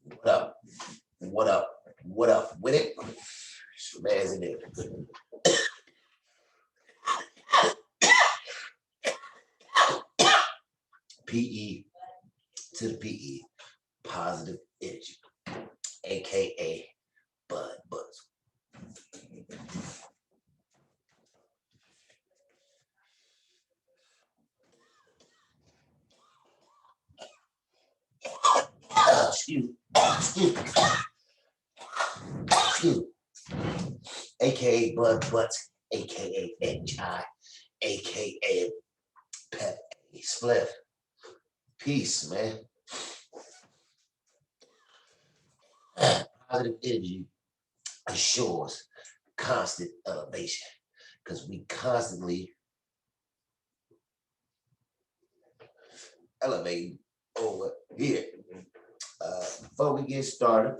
What up? What up? What up with it? Man's in there. PE to the PE, positive energy, aka Budd Buttx. Excuse me. Excuse me. AKA Budd Buttx, AKA HI, AKA Pep Spliff. Peace, man. Positive energy assures constant elevation because we constantly elevate over here. Before we get started,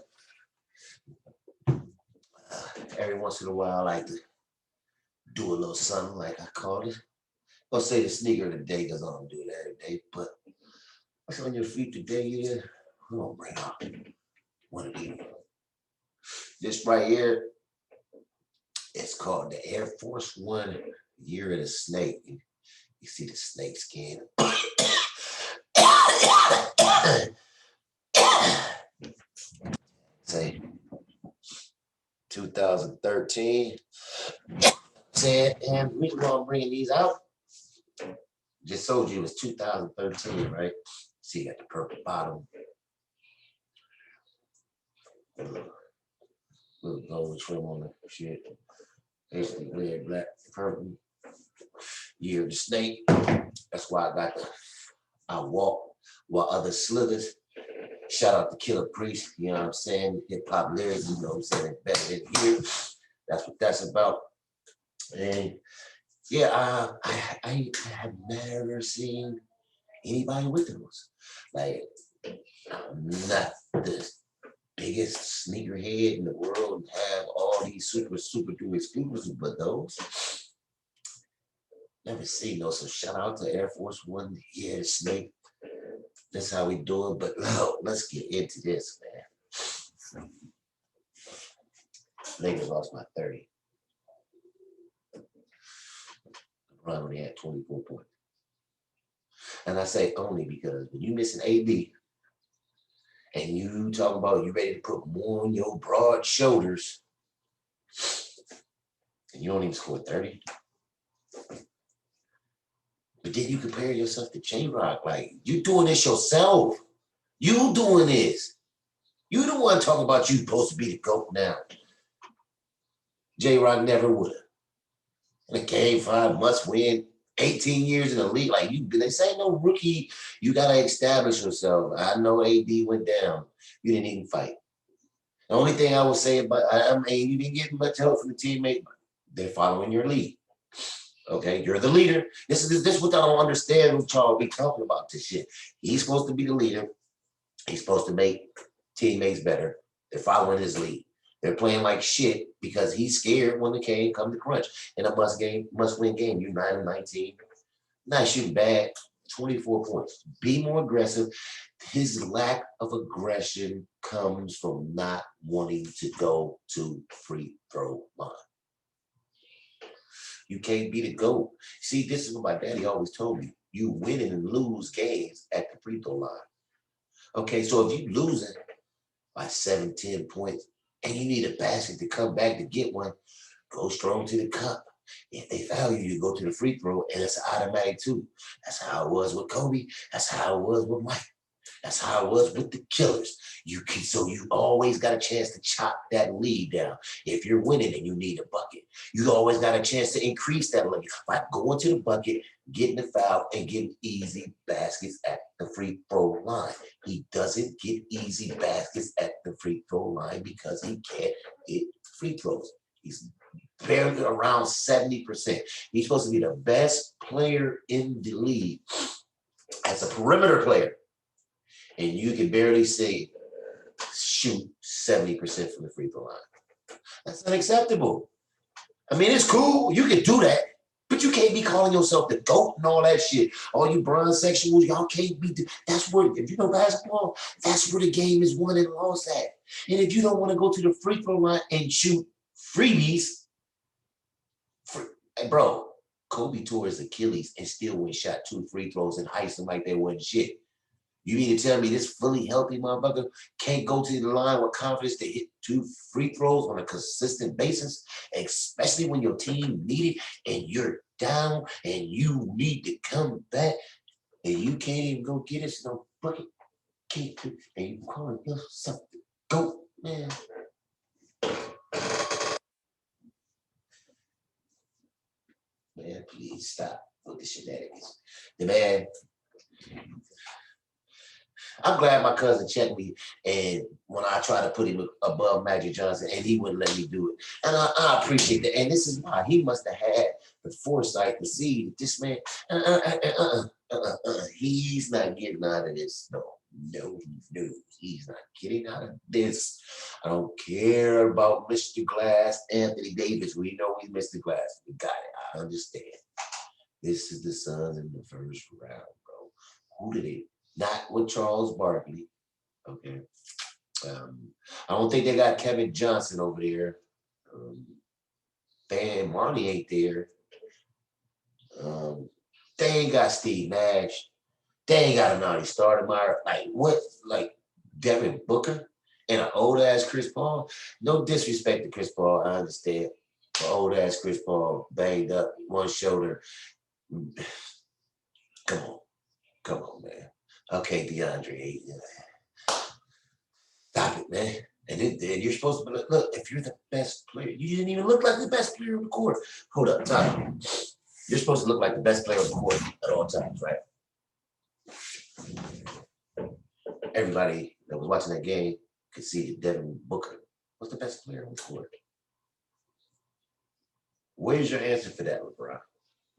every once in a while, I like to do a little something like I call it. I'll say the sneaker of the day because I don't do it every day. But what's on your feet today? Yeah, we're gonna bring out one of these. This right here, it's called the Air Force One Year of the Snake. You see the snake skin. Say 2013. Said, and the reason why I'm bringing these out, just told you it was 2013, right? See, you got the purple bottom. Little gold trim on the shit. Basically red, black, purple. Year of the snake. That's why I walk while others slithers. Shout out to Killer Priest, you know what I'm saying? Hip hop lyrics, you know what I'm saying? Better than here. That's what that's about. And yeah, I have never seen anybody with those. Like, I'm not the biggest sneakerhead in the world and have all these super duper exclusives, but those never seen those. So shout out to Air Force One, yeah, Snake. That's how we do it. But no, let's get into this, man. Lakers lost by 30. LeBron only had 24 points. And I say only because when you miss an AD and you talk about you ready to put more on your broad shoulders, and you don't even score 30. But then you compare yourself to J-Rock. Like, you doing this yourself. You doing this. You the one talking about you supposed to be the GOAT now. J-Rock never would have. In a game 5 must win. 18 years in the league. Like, this ain't no rookie. You got to establish yourself. I know AD went down. You didn't even fight. The only thing I would say about, I mean, you didn't get much help from the teammate. They're following your lead. Okay, you're the leader. This is what I don't understand with Charles be talking about this shit. He's supposed to be the leader. He's supposed to make teammates better. They're following his lead. They're playing like shit because he's scared when the game come to crunch. In a must-win game, you're 9-19. Not shooting bad, 24 points. Be more aggressive. His lack of aggression comes from not wanting to go to free throw line. You can't be the GOAT. See, this is what my daddy always told me. You win and lose games at the free throw line. Okay, so if you losing by 7, 10 points, and you need a basket to come back to get one, go strong to the cup. If they foul you, you go to the free throw, and it's automatic too. That's how it was with Kobe. That's how it was with Mike. That's how it was with the Killers. So you always got a chance to chop that lead down. If you're winning and you need a bucket, you always got a chance to increase that lead by going to the bucket, getting the foul, and getting easy baskets at the free throw line. He doesn't get easy baskets at the free throw line because he can't hit free throws. He's barely around 70%. He's supposed to be the best player in the league as a perimeter player. And you can barely say shoot 70% from the free throw line. That's unacceptable. I mean, it's cool. You can do that, but But you can't be calling yourself the GOAT and all that shit. All you bronze sexuals, y'all can't be. That's where, if you know basketball, that's where the game is won and lost at. And if you don't want to go to the free throw line and shoot freebies, hey, bro, Kobe tore his Achilles and still went shot 2 free throws and iced them like they wasn't shit. You mean to tell me this fully healthy motherfucker can't go to the line with confidence to hit 2 free throws on a consistent basis, especially when your team need it and you're down and you need to come back and you can't even go get us no bucket, can't do, and you calling yourself the GOAT, man. Man, please stop with the shenanigans. The man, I'm glad my cousin checked me, and when I tried to put him above Magic Johnson, and he wouldn't let me do it. And I appreciate that. And this is why he must have had the foresight to see that this man, he's not getting out of this. No, he's not getting out of this. I don't care about Mr. Glass, Anthony Davis. We know he's Mr. Glass. We got it. I understand. This is the Suns in the first round, bro. Who did they? Not with Charles Barkley. Okay. I don't think they got Kevin Johnson over there. Marnie ain't there. They ain't got Steve Nash. They ain't got a naughty starter. Like what? Like Devin Booker and an old ass Chris Paul. No disrespect to Chris Paul, I understand. But old ass Chris Paul banged up one shoulder. Come on, man. Okay, DeAndre. Stop it, man. And then you're supposed to be, look, if you're the best player, you didn't even look like the best player on the court. Hold up, time. You're supposed to look like the best player on the court at all times, right? Everybody that was watching that game could see that Devin Booker was the best player on the court. Where's your answer for that, LeBron?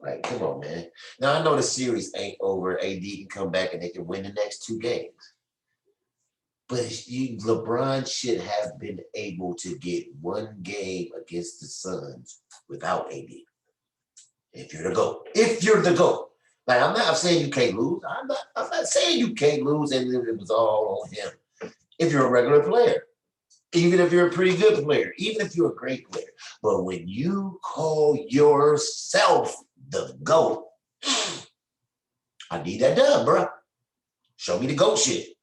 Like, come on, man. Now, I know the series ain't over. AD can come back and they can win the next 2 games. But LeBron should have been able to get 1 game against the Suns without AD. If you're the GOAT. If you're the GOAT. Like, I'm not saying you can't lose. I'm not saying you can't lose and it was all on him. If you're a regular player. Even if you're a pretty good player. Even if you're a great player. But when you call yourself the GOAT, I need that done, bro. Show me the GOAT shit.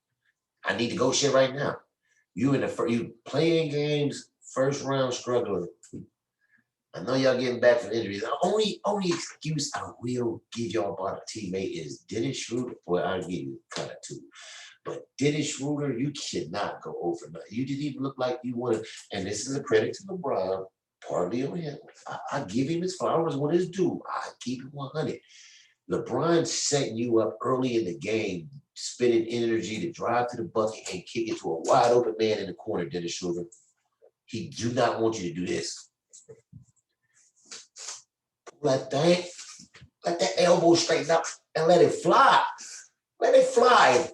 I need the GOAT shit right now. You playing games, first round struggling. I know y'all getting back from injuries. The only excuse I will give y'all about a teammate is Dennis Schroeder. Well, I'll give you kind of 2. But Dennis Schroeder, you cannot go overnight. You didn't even look like you wanted. And this is a credit to LeBron, partly on him. I give him his flowers when it's due. I keep it 100. LeBron setting you up early in the game, spending energy to drive to the bucket and kick it to a wide open man in the corner, Dennis Schroeder. He do not want you to do this. Let that elbow straighten up and let it fly. Let it fly.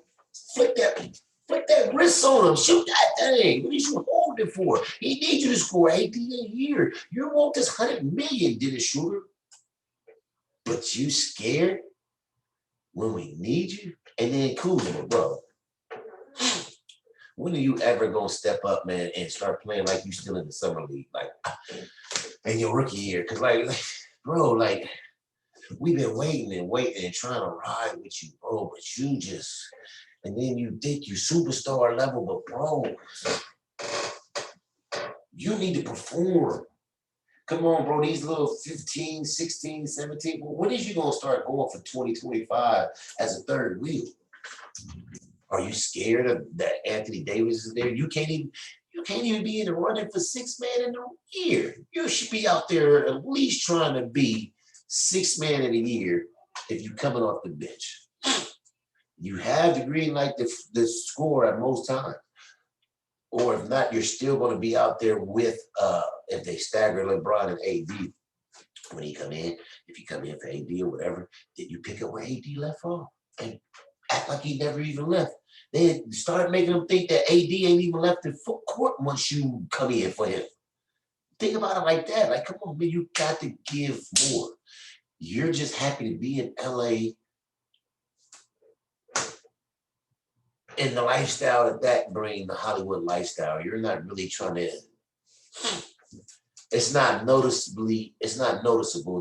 Flick that wrist on him. Shoot that thing. What are you holding it for? He needs you to score 18 a year. You want this 100 million, Dennis Schroeder. But you scared when we need you? And then Kuzma, bro. When are you ever gonna step up, man, and start playing like you still in the summer league, like in your rookie year? Cause bro, we've been waiting and trying to ride with you, bro. But you just, and then you think you superstar level, but bro, you need to perform. Come on, bro, these little 15, 16, 17, when is you going to start going for 2025 as a third wheel? Are you scared of that Anthony Davis is there? You can't even be in the running for 6 man in the year. You should be out there at least trying to be 6 man in a year if you're coming off the bench. You have the green light the score at most times. Or if not, you're still going to be out there with, if they stagger LeBron and AD when he come in, if you come in for AD or whatever, then you pick up where AD left off and act like he never even left. They start making them think that AD ain't even left the foot court once you come in for him. Think about it like that. Like, come on, man, you got to give more. You're just happy to be in LA in the lifestyle that bring, the Hollywood lifestyle. You're not really trying to, it's not noticeable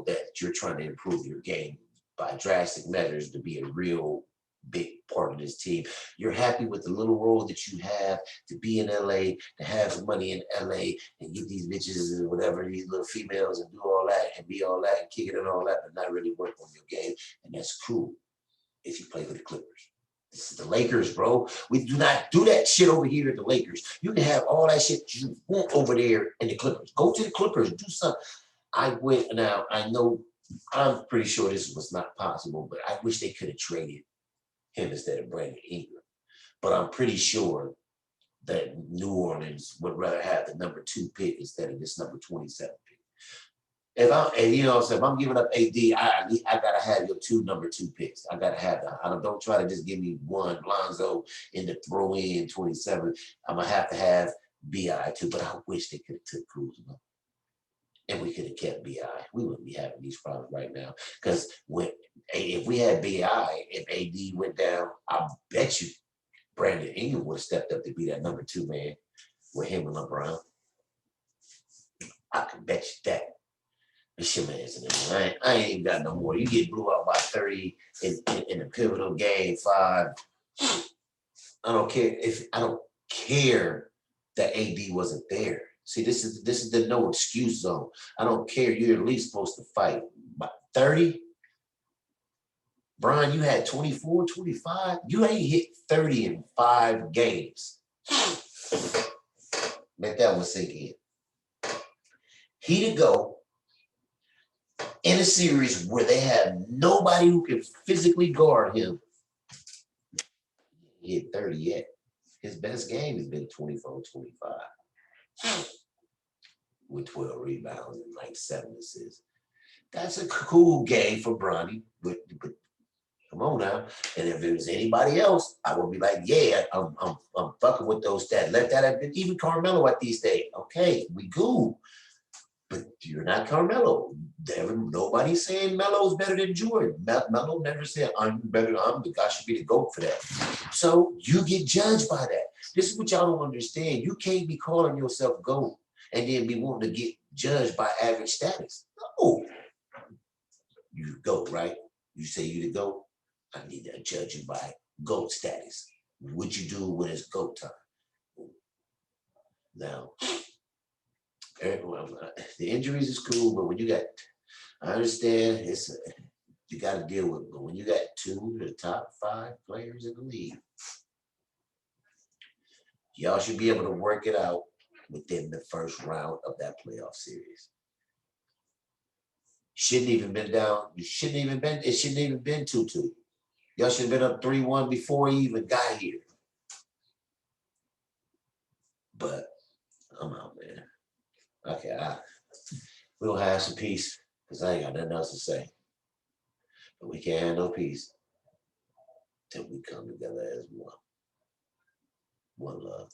that you're trying to improve your game by drastic measures to be a real big part of this team. You're happy with the little role that you have to be in LA, to have some money in LA and get these bitches and whatever, these little females, and do all that and be all that and kick it and all that, but not really work on your game. And that's cool if you play for the Clippers. This is the Lakers, bro. We do not do that shit over here at the Lakers. You can have all that shit you want over there in the Clippers. Go to the Clippers, do something. I went now. I know. I'm pretty sure this was not possible, but I wish they could have traded him instead of Brandon Ingram. But I'm pretty sure that New Orleans would rather have the number 2 pick instead of this number 27 pick. If I'm giving up AD, I gotta have your number 2 picks. I gotta have that. Don't try to just give me one Lonzo and to throw in 27. I'm gonna have to have BI too, but I wish they could have took Kuzma. And we could have kept BI. We wouldn't be having these problems right now. Because if we had BI, if AD went down, I bet you Brandon Ingram would have stepped up to be that number 2 man with him and LeBron. I can bet you that. It's your man's in it. I ain't got no more. You get blew out by 30 in a pivotal game 5. I don't care that AD wasn't there. See, this is the no excuse zone. I don't care. You're at least supposed to fight. But 30? Brian, you had 24, 25. You ain't hit 30 in 5 games. Let that one sink in. He to go in a series where they have nobody who can physically guard him. He hit 30 yet. His best game has been 24, 25. With 12 rebounds and like 7 assists. That's a cool game for Bronny, but come on now. And if it was anybody else, I would be like, yeah, I'm fucking with those stats. Let that have been even Carmelo at these days. Okay, we cool. But you're not Carmelo. Nobody's saying Melo's better than Jordan. Melo never said, I'm better. I should be the GOAT for that. So you get judged by that. This is what y'all don't understand. You can't be calling yourself GOAT and then be wanting to get judged by average status. No. You GOAT, right? You say you the GOAT. I need to judge you by GOAT status. What you do when it's GOAT time. Now, the injuries is cool, but when you got, I understand you got to deal with it. But when you got 2 of the top 5 players in the league, y'all should be able to work it out within the first round of that playoff series. Shouldn't even been down. It shouldn't even been 2-2. Y'all should have been up 3-1 before he even got here. But I'm out, man. Okay, we'll have some peace because I ain't got nothing else to say. But we can't have no peace till we come together as one. One love.